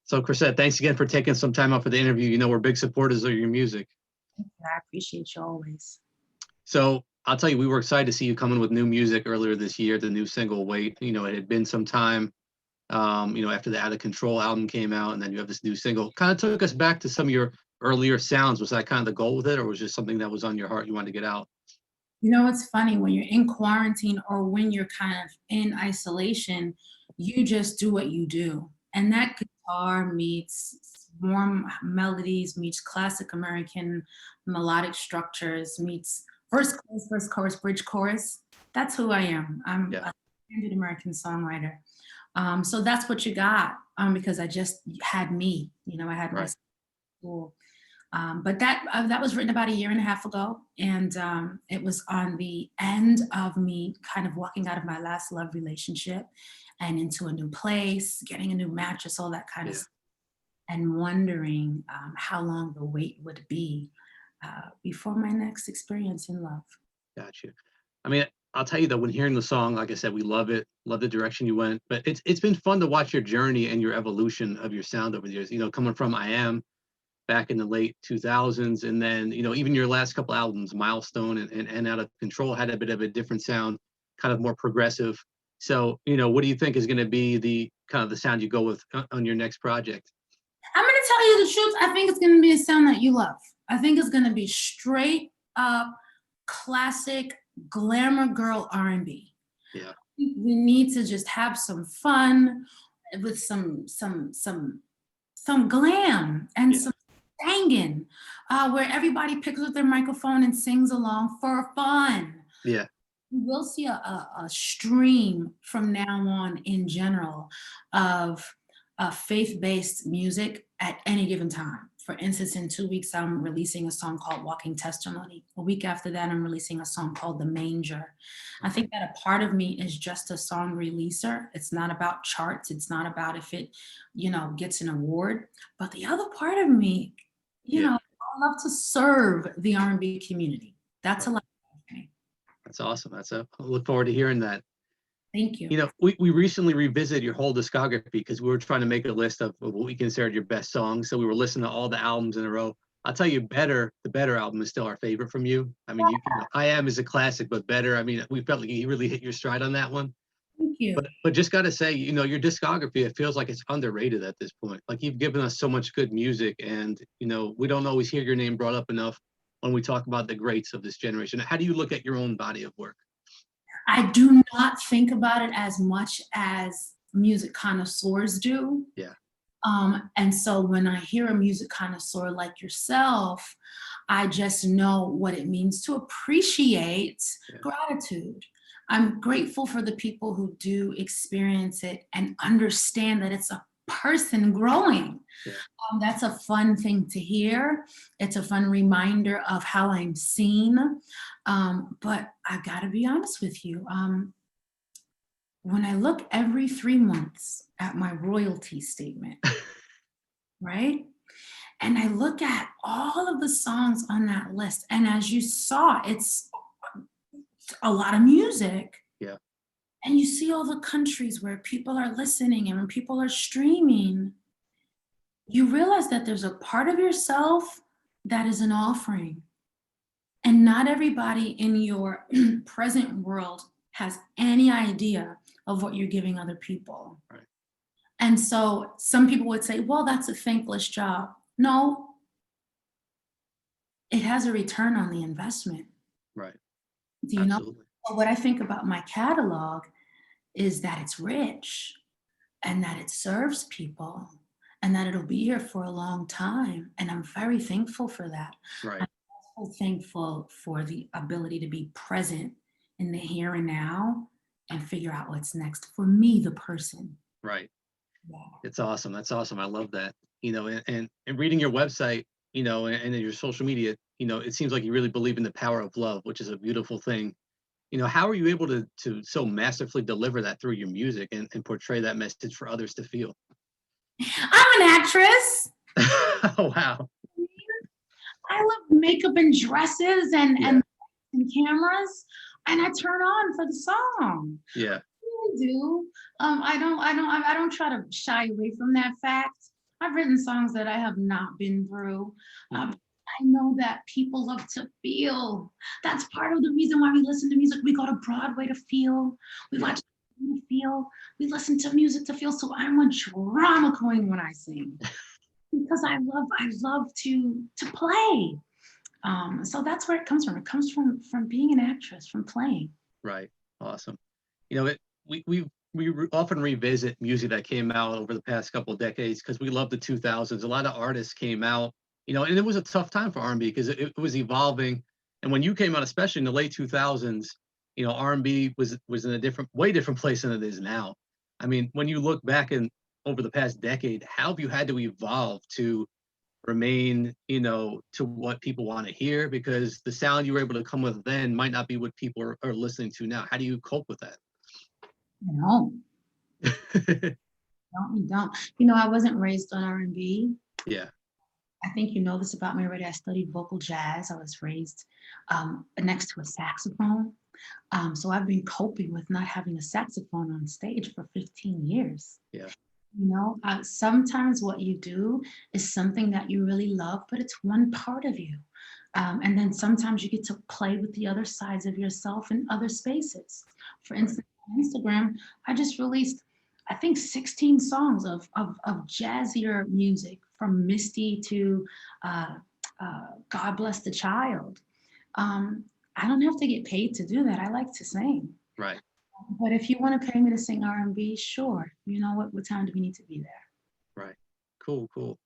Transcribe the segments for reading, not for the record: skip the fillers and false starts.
So, Chrisette, thanks again for taking some time out for the interview. You know, we're big supporters of your music. I appreciate you always. So, I'll tell you, we were excited to see you coming with new music earlier this year, the new single, Wait. You know, it had been some time, after the Out of Control album came out, and then you have this new single. Kind of took us back to some of your earlier sounds. Was that kind of the goal with it, or was it just something that was on your heart you wanted to get out? You know, it's funny when you're in quarantine or when you're kind of in isolation, you just do what you do. And that guitar meets warm melodies, meets classic American melodic structures, meets first chorus, bridge chorus. That's who I am. I'm Yeah, a standard American songwriter. So that's what you got, because I just had me. You know, I had my right. school. But that was written about a year and a half ago, and it was on the end of me kind of walking out of my last love relationship and into a new place, getting a new mattress, all that kind of Yeah, stuff, and wondering how long the wait would be before my next experience in love. got you. I mean, I'll tell you though, when hearing the song, like I said, we love it, love the direction you went. But it's been fun to watch your journey and your evolution of your sound over the years. You know, coming from I Am back in the late 2000s, and then even your last couple albums, Milestone and Out of Control, had a bit of a different sound, kind of more progressive. So what do you think is going to be the kind of the sound you go with on your next project? I'm gonna tell you the truth. I think it's gonna be a sound that you love. I think it's gonna be straight up classic glamour girl R&B. Yeah, We need to just have some fun with some glam and yeah, some singing, where everybody picks up their microphone and sings along for fun. yeah, We'll see a stream from now on in general of faith-based music at any given time. For instance, in 2 weeks, I'm releasing a song called Walking Testimony. A week after that, I'm releasing a song called The Manger. I think that a part of me is just a song releaser. It's not about charts. It's not about if it, gets an award. But the other part of me, yeah. I love to serve the R&B community. That's a Right. lot of me. That's awesome. I look forward to hearing that. Thank you. We recently revisited your whole discography because we were trying to make a list of what we considered your best songs. So we were listening to all the albums in a row. I'll tell you, the Better album is still our favorite from you. I mean, I Am is a classic, but Better, I mean, we felt like you really hit your stride on that one. Thank you. But just got to say, your discography, it feels like it's underrated at this point. Like you've given us so much good music, and we don't always hear your name brought up enough when we talk about the greats of this generation. How do you look at your own body of work? I do not think about it as much as music connoisseurs do. Yeah, And so when I hear a music connoisseur like yourself, I just know what it means to appreciate yeah, gratitude. I'm grateful for the people who do experience it and understand that it's a person growing. yeah. That's a fun thing to hear. It's a fun reminder of how I'm seen. But I gotta be honest with you. When I look every 3 months at my royalty statement, right? And I look at all of the songs on that list, and as you saw, it's a lot of music. Yeah, And you see all the countries where people are listening and when people are streaming, you realize that there's a part of yourself that is an offering. And not everybody in your present world has any idea of what you're giving other people. right, And so some people would say, well, that's a thankless job. No, it has a return on the investment. right. Do you know? Absolutely. What I think about my catalog is that it's rich and that it serves people and that it'll be here for a long time. And I'm very thankful for that. Right, I'm also thankful for the ability to be present in the here and now and figure out what's next for me, the person. right. Yeah. It's awesome. That's awesome. I love that. And reading your website, and your social media, it seems like you really believe in the power of love, which is a beautiful thing. How are you able to so masterfully deliver that through your music and portray that message for others to feel? I'm an actress. Oh, wow. I love makeup and dresses and, Yeah, and cameras, and I turn on for the song. yeah, I really do. I don't try to shy away from that fact. written songs that I have not been through. Mhm. I know that people love to feel. That's part of the reason why we listen to music. We go to Broadway to feel. We Yeah, watch to feel. We listen to music to feel. So I'm a drama queen when I sing because I love to play. So that's where it comes from. It comes from being an actress, from playing. right. Awesome. You know, we often revisit music that came out over the past couple of decades because we love the 2000s. A lot of artists came out, and it was a tough time for R&B because it was evolving. And when you came out, especially in the late 2000s, R&B was in a way different place than it is now. I mean, when you look back in over the past decade, how have you had to evolve to remain, to what people want to hear? Because the sound you were able to come with then might not be what people are listening to now. How do you cope with that? No, don't you don't. I wasn't raised on R&B. Yeah, I think you know this about me already. I studied vocal jazz. I was raised next to a saxophone. So I've been coping with not having a saxophone on stage for 15 years. yeah, Sometimes what you do is something that you really love, but it's one part of you. And then sometimes you get to play with the other sides of yourself in other spaces. For right. instance, on Instagram, I just released, I think, 16 songs of jazzier music from Misty to God Bless the Child. Um, I don't have to get paid to do that. I like to sing. Right, But if you want to pay me to sing R&B, sure. You know what time do we need to be there? right. Cool, cool.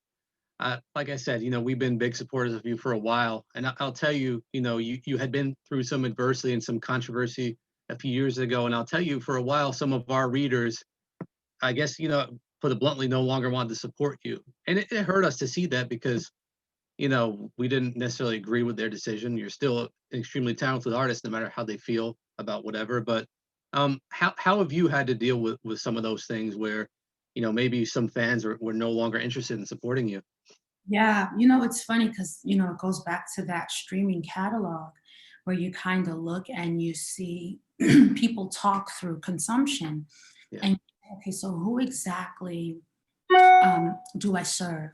Like I said, we've been big supporters of you for a while, and I'll tell you, you had been through some adversity and some controversy a few years ago, and I'll tell you, for a while, some of our readers, I guess, put it bluntly, no longer wanted to support you, and it hurt us to see that because, we didn't necessarily agree with their decision. You're still an extremely talented artist, no matter how they feel about whatever. But how have you had to deal with some of those things where, maybe some fans were no longer interested in supporting you? Yeah, it's funny because, it goes back to that streaming catalog where you kind of look and you see people talk through consumption. Yeah, And okay, so who exactly do I serve?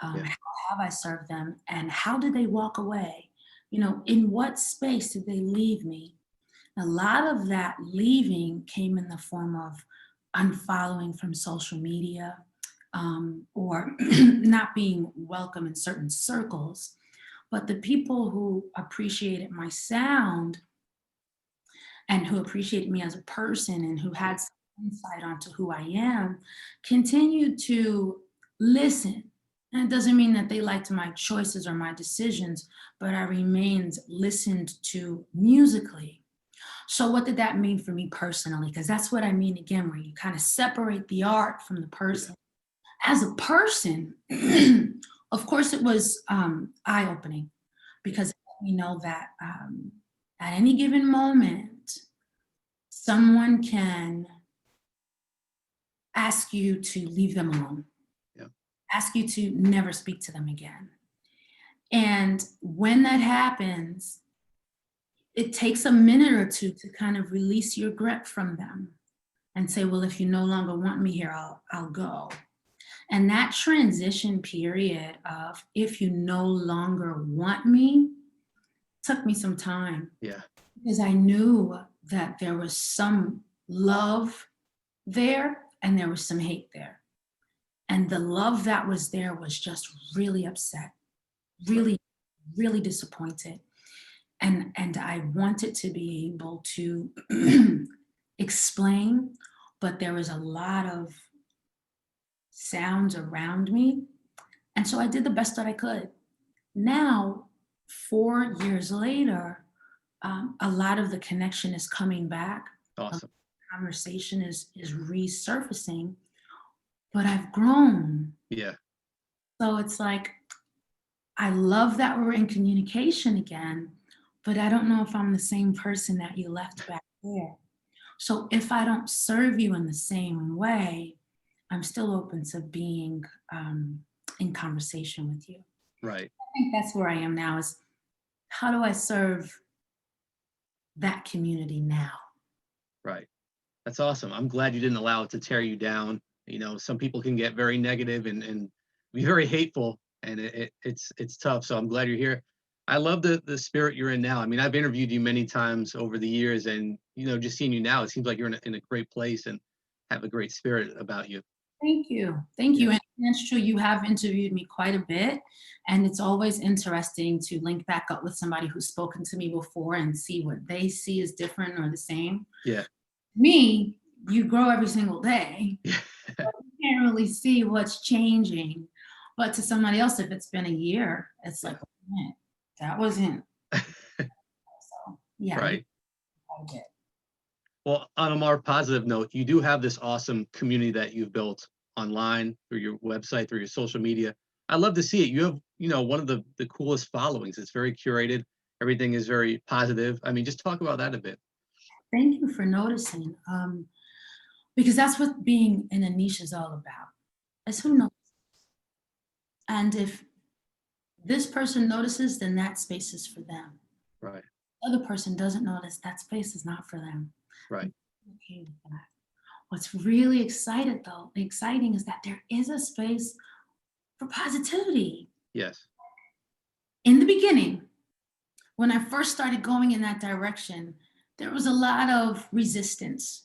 yeah, How have I served them? And how did they walk away? In what space did they leave me? A lot of that leaving came in the form of unfollowing from social media, or not being welcome in certain circles. But the people who appreciated my sound and who appreciated me as a person and who yeah, had some insight onto who I am continued to listen. And it doesn't mean that they liked my choices or my decisions, but I remained listened to musically. So what did that mean for me personally? Because that's what I mean again, where you kind of separate the art from the yeah, person. As a person, of course, it was eye-opening because we know that at any given moment, someone can ask you to leave them alone, yeah, ask you to never speak to them again. And when that happens, it takes a minute or two to kind of release your grip from them and say, well, if you no longer want me here, I'll go. And that transition period of if you no longer want me took me some time yeah, because I knew that there was some love there and there was some hate there. And the love that was there was just really upset, right, really, really disappointed. And I wanted to be able to explain, but there was a lot of sounds around me. And so I did the best that I could. Now, 4 years later, a lot of the connection is coming back. A awesome. conversation is resurfacing, but I've grown. Yeah, So it's like, I love that we're in communication again, but I don't know if I'm the same person that you left back there. So if I don't serve you in the same way, I'm still open to being in conversation with you. right, I think that's where I am now is how do I serve that community now? right. That's awesome. I'm glad you didn't allow it to tear you down. Some people can get very negative and be very hateful, and it's tough. So I'm glad you're here. I love the spirit you're in now. I mean, I've interviewed you many times over the years, and just seeing you now, it seems like you're in a great place and have a great spirit about you. Thank you. Thank Yeah, you. And that's true. You have interviewed me quite a bit, and it's always interesting to link back up with somebody who's spoken to me before and see what they see as different or the same. yeah, Me, you grow every single day. yeah, You can't really see what's changing. But to somebody else, if it's been a year, it's yeah. like, man, that wasn't so. Yeah, you Right. quite a bit. Well, on a more positive note, you do have this awesome community that you've built online through your website, through your social media. I love to see it. You have, one of the coolest followings. It's very curated. Everything is very positive. I mean, just talk about that a bit. Thank you for noticing. Because that's what being in a niche is all about. Is who knows. And if this person notices, then that space is for them. Right. The other person doesn't notice, that space is not for them. Right. I'm okay with that. What's really exciting is that there is a space for positivity. Yes. In the beginning, when I first started going in that direction, there was a lot of resistance.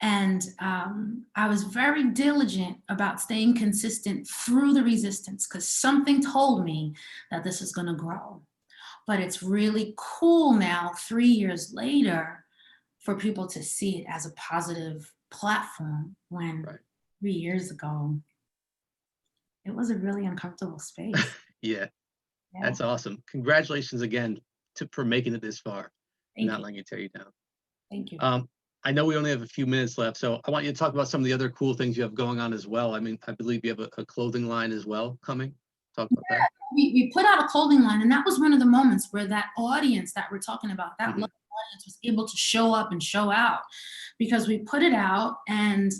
And I was very diligent about staying consistent through the resistance because something told me that this is going to grow. But it's really cool now, 3 years later, for people to see it as a positive platform when Right. 3 years ago, it was a really uncomfortable space. Yeah. Yeah. That's awesome. Congratulations again for making it this far and Thank not you. letting it tear you down. Thank you. Um, I know we only have a few minutes left, so I want you to talk about some of the other cool things you have going on as well. I mean, I believe you have a clothing line as well coming. Talk about that. We put out a clothing line, and that was one of the moments where that audience that we're talking about, that Hmm. love audience, was able to show up and show out because we put it out, and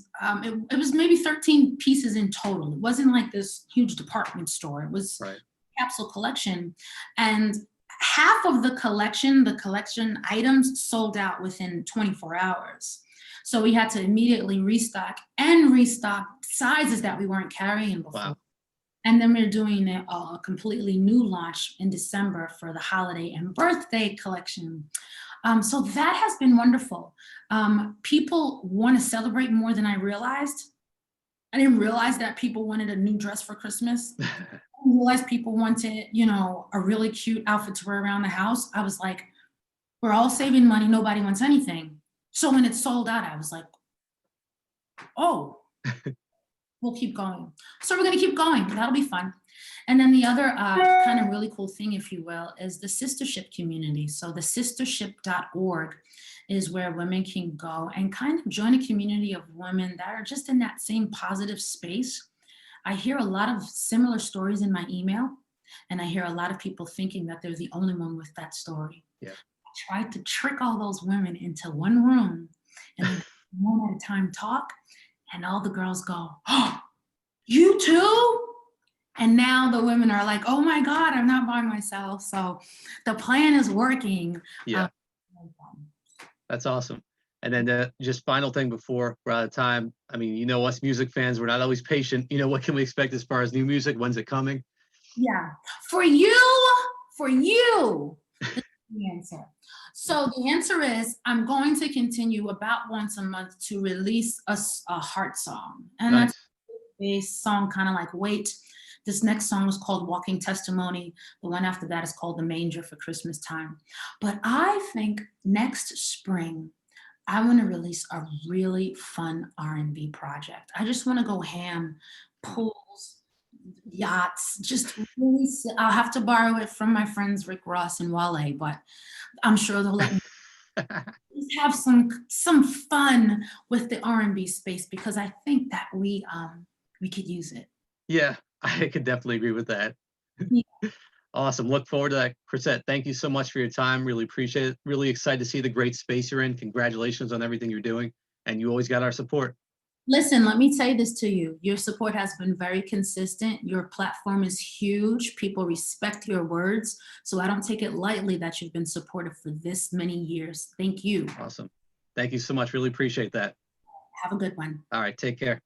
it was maybe 13 pieces in total. It wasn't like this huge department store. It was Right. capsule collection, and half of the collection items sold out within 24 hours. So we had to immediately restock sizes that we weren't carrying before. Wow. And then we're doing a completely new launch in December for the holiday and birthday collection. So that has been wonderful. People want to celebrate more than I realized. I didn't realize that people wanted a new dress for Christmas. I didn't realize people wanted, a really cute outfit to wear around the house. I was like, we're all saving money. Nobody wants anything. So when it sold out, I was like, oh, we'll keep going. So we're going to keep going. That'll be fun. And then the other kind of really cool thing, if you will, is the sistership community. So the sistership.org is where women can go and kind of join a community of women that are just in that same positive space. I hear a lot of similar stories in my email, and I hear a lot of people thinking that they're the only one with that story. Yeah. I tried to trick all those women into one room and then one at a time talk, and all the girls go, oh, you too? And now the women are like, oh my God, I'm not by myself. So the plan is working. Um, Yeah. That's awesome. And then just final thing before we're out of time. I mean, us music fans, we're not always patient. What can we expect as far as new music? When's it coming? yeah, for you, this is the answer. So the answer is I'm going to continue about once a month to release a heart song. And that's Nice. a song kind of like Wait. This next song is called Walking Testimony. The one after that is called The Manger for Christmas time. But I think next spring, I want to release a really fun R&B project. I just want to go ham, pools, yachts, just really, I'll have to borrow it from my friends Rick Ross and Wale, but I'm sure they'll let me just have some fun with the R&B space because I think that we could use it. Yeah, I could definitely agree with that. Awesome. Look forward to that. Chrisette, thank you so much for your time. Really appreciate it. Really excited to see the great space you're in. Congratulations on everything you're doing. And you always got our support. Listen, let me say this to you. Your support has been very consistent. Your platform is huge. People respect your words. So I don't take it lightly that you've been supportive for this many years. Thank you. Awesome. Thank you so much. Really appreciate that. Have a good one. All right. Take care.